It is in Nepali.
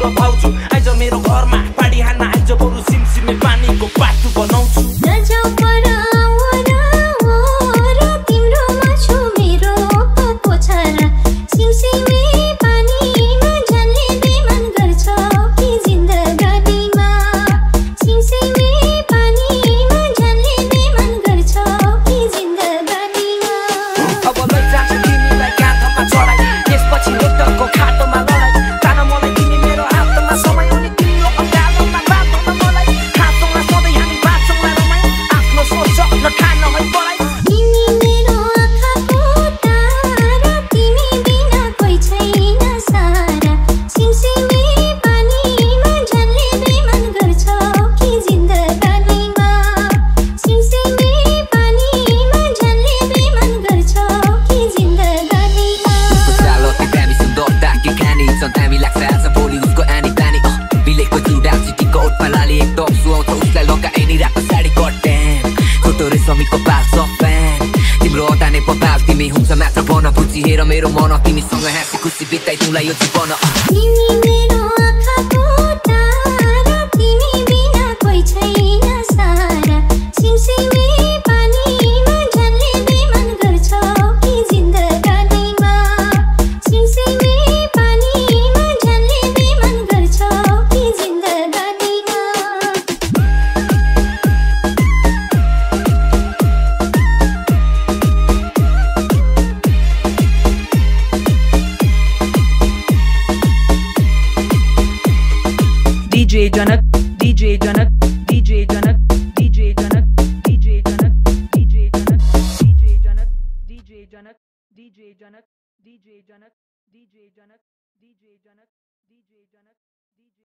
तिम्रो भाउजू आइज मेरो घरमा पाडी हान्न आइज बरु सिमसिमे पानीको बाटो बनाउँछु नजाऊ पर र तिम्रोमा छु मेरो पाको छारा सिमसिमे पानीमा झन्ले बेमान गर्छ कि जिन्दगानीमा सिमसिमे पानीमा झन्ले बेमान गर्छ कि जिन्दगानीमा अब लैजान्छु तिमीलाई काँधमा चढाइ त्यसपछि हेक्टरको खाटोमा लडाइ तान मलाई तिमी मेरो हातमा समय हुने तिम्रो अँध्यारोमा बाँध्न मलाई हाँसौँला सधैँ हामी बाँच्छौँला रमाइ आफ्नो सोच न खान है पढाइ तिमी मेरो आँखाको तारा तिमी बिना कोही छैन सारा सिमसिमे पानीमा झन्ले बेमान गर्छ कि जिन्दगानीमा सिमसिमे पानीमा झन्ले बेमान गर्छ कि जिन्दगानीमा Salo que tami sundota que kani son tami laksa sa poli usko ani tani bile ko chuda city ko palali ek top suo to usla loka any rap sari goddamn kotore somi ko pal so fan timro tane po pal timi hunsa matra bona puchi hero mero mono timi songa hasi kusi bitai tulai yo chipona तिमी मेरो आँखाको तारा तिमी बिना कोही छैन सारा सिमसिमे पानीमा झन्ले बेमान गर्छ कि जिन्दगानीमा सिमसिमे पानीमा झन्ले बेमान गर्छ कि जिन्दगानीमा DJ Janak, DJ Janak, DJ Janak, DJ Janak, DJ Janak, DJ Janak, DJ Janak, DJ Janak, DJ Janak, DJ Janak, DJ Janak, DJ Janak, DJ Janak, DJ